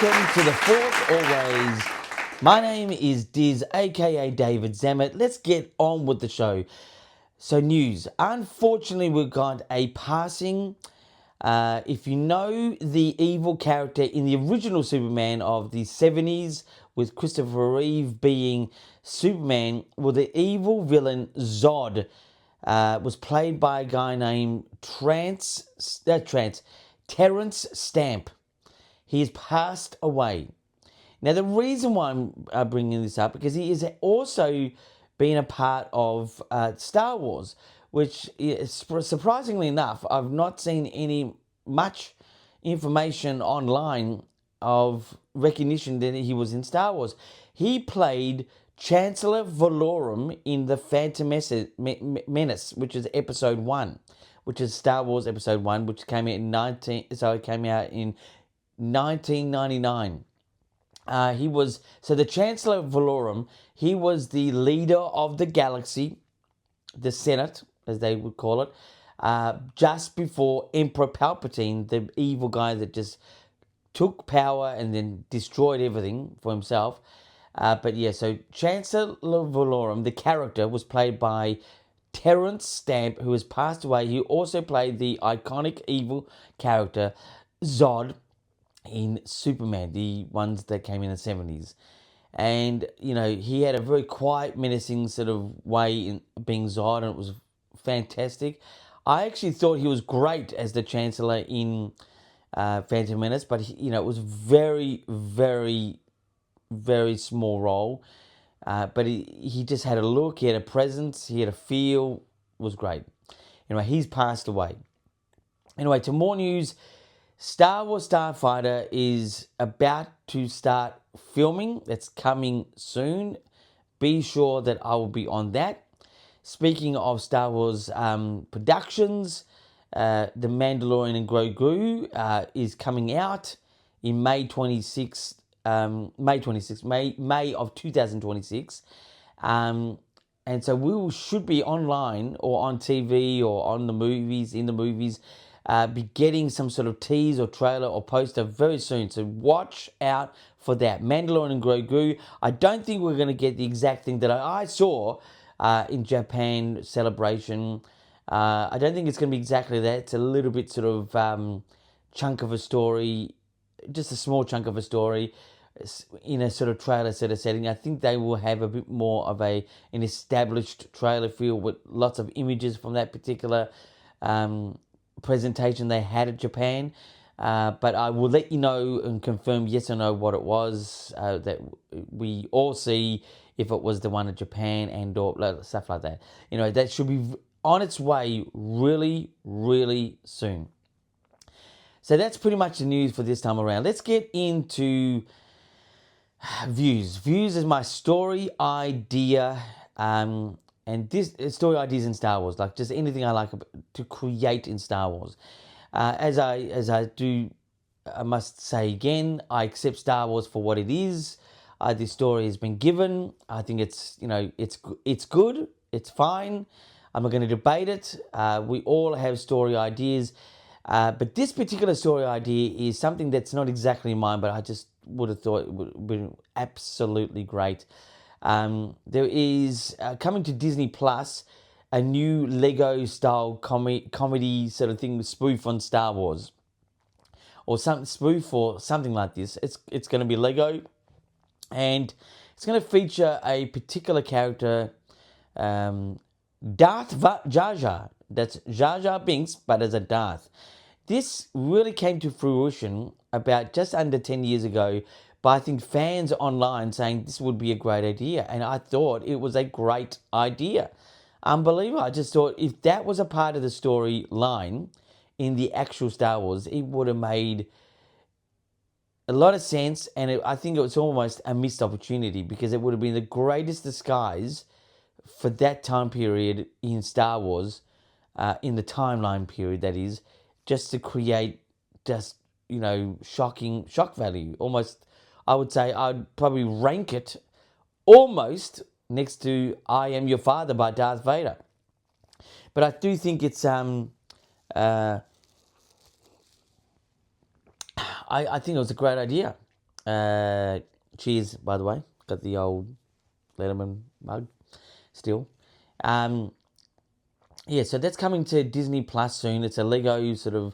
welcome to the fourth always. My name is Diz, aka David Zammit. Let's get on with the show. So, news. Unfortunately, we've got a passing. If you know the evil character in the original Superman of the 70s, with Christopher Reeve being Superman, well, the evil villain Zod was played by a guy named Terrence Stamp. He has passed away. Now, the reason why I'm bringing this up because he is also been a part of Star Wars, which is, surprisingly enough, I've not seen any much information online of recognition that he was in Star Wars. He played Chancellor Valorum in the Phantom Menace, which is Episode 1, which is Star Wars Episode 1, which came out in 1999. He was the Chancellor Valorum. He was the leader of the galaxy, the Senate, as they would call it, just before Emperor Palpatine, the evil guy that just took power and then destroyed everything for himself. So Chancellor Valorum, the character, was played by Terrence Stamp, who has passed away. He also played the iconic evil character Zod in Superman, the ones that came in the 70s. And, he had a very quiet, menacing sort of way in being Zod, and it was fantastic. I actually thought he was great as the Chancellor in Phantom Menace, but, it was very, very, very small role. But he just had a look, he had a presence, he had a feel, was great. Anyway, he's passed away. Anyway, to more news. Star Wars Starfighter is about to start filming. That's coming soon. Be sure that I will be on that. Speaking of Star Wars productions, The Mandalorian and Grogu is coming out in May of 2026. And so we should be online or on TV or in the movies, be getting some sort of tease or trailer or poster very soon. So watch out for that. Mandalorian and Grogu. I don't think we're going to get the exact thing that I saw in Japan Celebration. I don't think it's going to be exactly that. It's a little bit sort of chunk of a story, just a small chunk of a story in a sort of trailer sort of setting. I think they will have a bit more of an established trailer feel with lots of images from that particular presentation they had at Japan. But I will let you know and confirm yes or no what it was that we all see, if it was the one at Japan and or stuff like that. That should be on its way really, really soon. So that's pretty much the news for this time around. Let's get into views. Views is my story idea, and this story ideas in Star Wars, like just anything I like to create in Star Wars. As I do, I must say again, I accept Star Wars for what it is. This story has been given. I think it's it's good. It's fine. I'm not going to debate it. We all have story ideas. But this particular story idea is something that's not exactly mine, but I just would have thought it would have been absolutely great. There is coming to Disney Plus a new Lego style comedy sort of thing, spoof on Star Wars, or some spoof or something like this. It's going to be Lego, and it's going to feature a particular character, Darth Jar Jar. That's Jar Jar Binks, but as a Darth. This really came to fruition about just under 10 years ago by, I think, fans online saying this would be a great idea. And I thought it was a great idea. Unbelievable. I just thought if that was a part of the storyline in the actual Star Wars, it would have made a lot of sense. And I think it was almost a missed opportunity because it would have been the greatest disguise for that time period in Star Wars, in the timeline period, that is, just to create just, shock value. Almost, I would say I'd probably rank it almost next to I Am Your Father by Darth Vader. But I do think it's I think it was a great idea. Cheers, by the way. Got the old Letterman mug still. Yeah, so that's coming to Disney Plus soon. It's a Lego sort of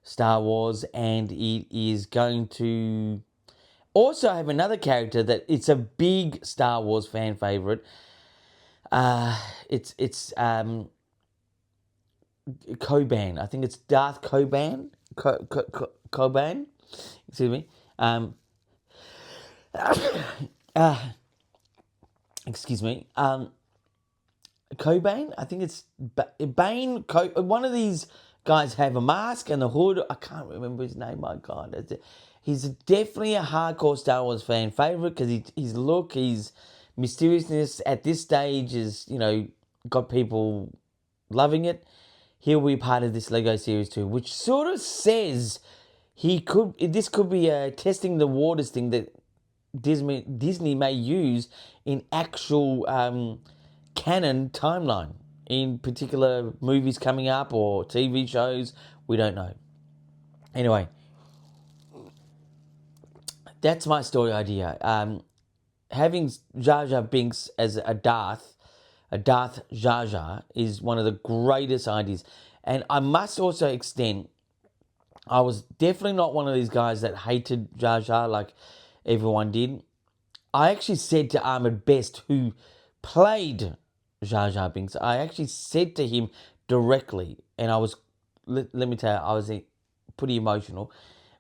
Star Wars, and it is going to also have another character that it's a big Star Wars fan favorite. It's Coban. I think it's Darth Coban. Coban. Excuse me. Excuse me. Cobain, I think it's Bane. One of these guys have a mask and the hood. I can't remember his name. My God, he's definitely a hardcore Star Wars fan favorite because his look, his mysteriousness at this stage is got people loving it. He'll be part of this Lego series too, which sort of says this could be a testing the waters thing that Disney may use in actual canon timeline in particular movies coming up or TV shows. We don't know. Anyway, that's my story idea. Having Jar Jar Binks as a Darth Jar Jar is one of the greatest ideas. And I must also extend, I was definitely not one of these guys that hated Jar Jar like everyone did. I actually said to Ahmed Best, who played Jar Jar Binks, I actually said to him directly, and I was, let me tell you, I was pretty emotional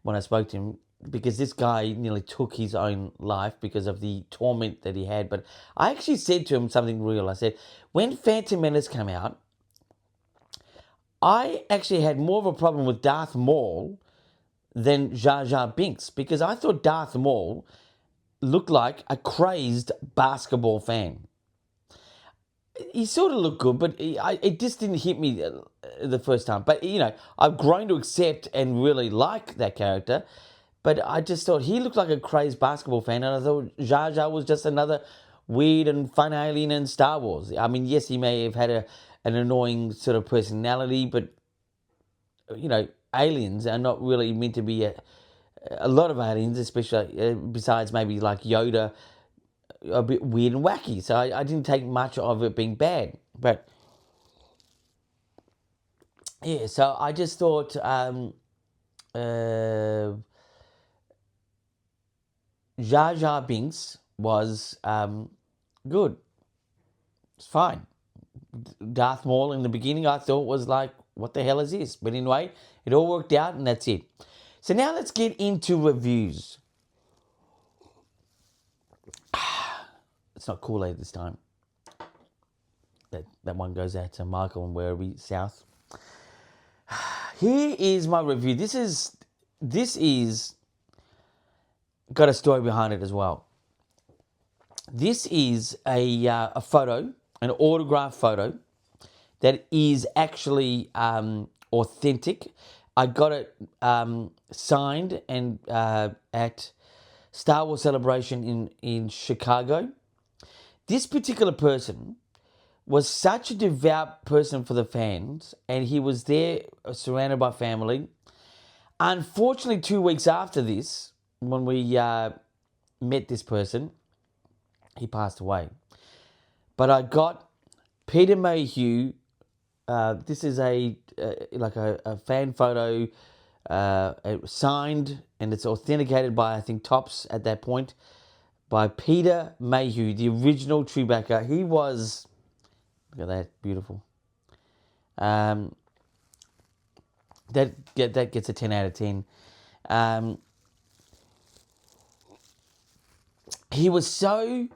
when I spoke to him because this guy nearly took his own life because of the torment that he had. But I actually said to him something real. I said, when Phantom Menace came out, I actually had more of a problem with Darth Maul than Jar Jar Binks because I thought Darth Maul looked like a crazed basketball fan. He sort of looked good, but it just didn't hit me the first time. But, I've grown to accept and really like that character. But I just thought he looked like a crazed basketball fan, and I thought Jar Jar was just another weird and fun alien in Star Wars. I mean, yes, he may have had an annoying sort of personality, but, aliens are not really meant to be a lot of aliens, especially besides maybe like Yoda, a bit weird and wacky. So I didn't take much of it being bad. But yeah, so I just thought Jar Jar Binks was good. It's fine. Darth Maul in the beginning I thought was like, what the hell is this? But anyway, it all worked out and that's it. So now let's get into reviews. It's not Kool-Aid this time. That one goes out to Michael and Werribee South. Here is my review. This is got a story behind it as well. This is a photo, an autograph photo that is actually authentic. I got it signed and at Star Wars Celebration in Chicago. This particular person was such a devout person for the fans, and he was there surrounded by family. Unfortunately, 2 weeks after this, when we met this person, he passed away. But I got Peter Mayhew. This is a fan photo, signed, and it's authenticated by, I think, Topps at that point, by Peter Mayhew, the original Chewbacca. He was, look at that, beautiful. That gets a 10 out of 10. He was so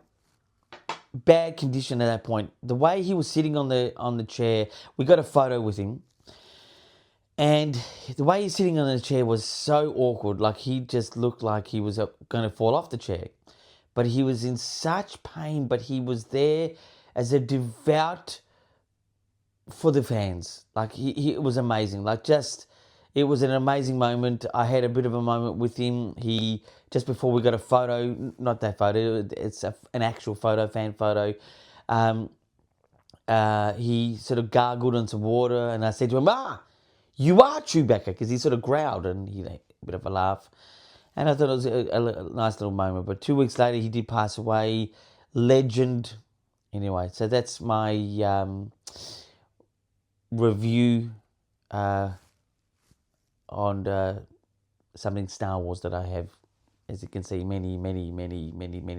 bad condition at that point. The way he was sitting on the chair, we got a photo with him, and the way he's sitting on the chair was so awkward. Like he just looked like he was going to fall off the chair, but he was in such pain. But he was there as a devout for the fans. Like it was amazing. It was an amazing moment. I had a bit of a moment with him. He, just before we got a photo, not that photo, it's an actual photo, fan photo. He sort of gargled on some water, and I said to him, you are Chewbacca, because he sort of growled, and a bit of a laugh. And I thought it was a nice little moment. But 2 weeks later, he did pass away. Legend. Anyway, so that's my review on something Star Wars that I have. As you can see, many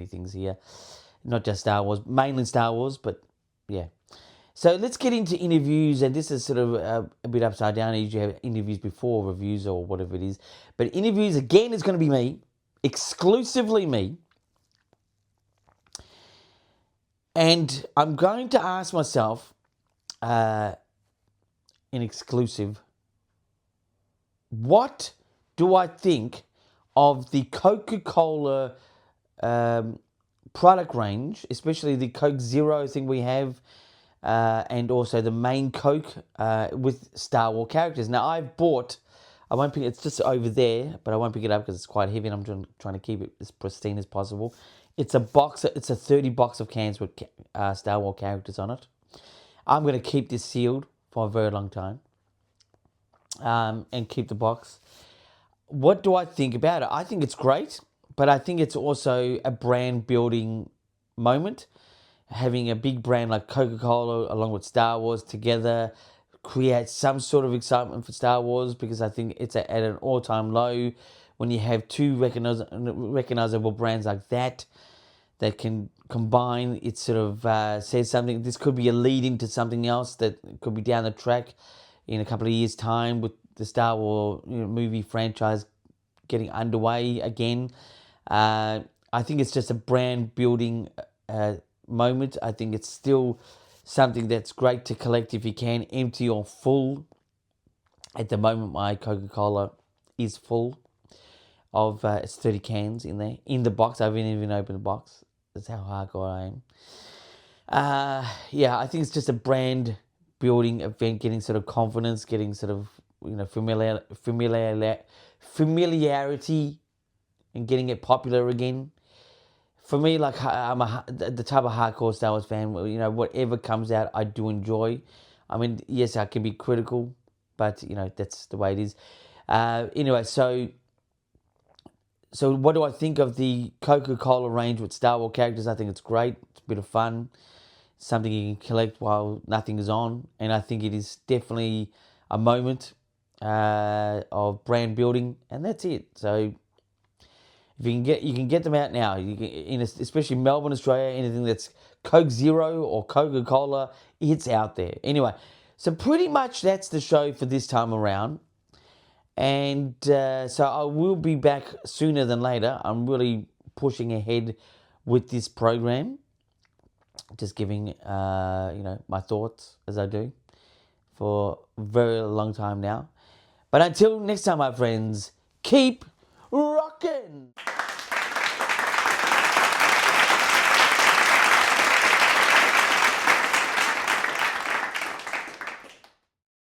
things here. Not just Star Wars, mainly Star Wars, but yeah. So let's get into interviews, and this is sort of a bit upside down. I usually have interviews before reviews or whatever it is. But interviews, again, is going to be me, exclusively me. And I'm going to ask myself, in exclusive, what do I think of the Coca-Cola product range, especially the Coke Zero thing we have, and also the main Coke with Star Wars characters. Now, I won't pick it, it's just over there, but I won't pick it up because it's quite heavy and I'm trying to keep it as pristine as possible. It's a 30 box of cans with Star Wars characters on it. I'm going to keep this sealed for a very long time and keep the box. What do I think about it? I think it's great, but I think it's also a brand building moment. Having a big brand like Coca-Cola along with Star Wars together creates some sort of excitement for Star Wars, because I think it's at an all-time low when you have two recognizable brands like that can combine. It sort of says something. This could be a lead into something else that could be down the track in a couple of years' time, with the Star Wars movie franchise getting underway again. I think it's just a brand building moment. I think it's still something that's great to collect if you can, empty or full. At the moment, my Coca-Cola is full of it's 30 cans in there in the box. I haven't even opened the box. That's how hardcore I am. Yeah, I think it's just a brand building event, getting sort of confidence, getting sort of familiarity, and getting it popular again. For me, like, I'm the type of hardcore Star Wars fan. Whatever comes out, I do enjoy. I mean, yes, I can be critical, but that's the way it is. Anyway, so what do I think of the Coca-Cola range with Star Wars characters? I think it's great. It's a bit of fun. Something you can collect while nothing is on. And I think it is definitely a moment of brand building. And that's it. So if you can get them out now. Especially Melbourne, Australia, anything that's Coke Zero or Coca-Cola, it's out there. Anyway, so pretty much that's the show for this time around. And so I will be back sooner than later. I'm really pushing ahead with this program. Just giving, my thoughts as I do for a very long time now. But until next time, my friends, keep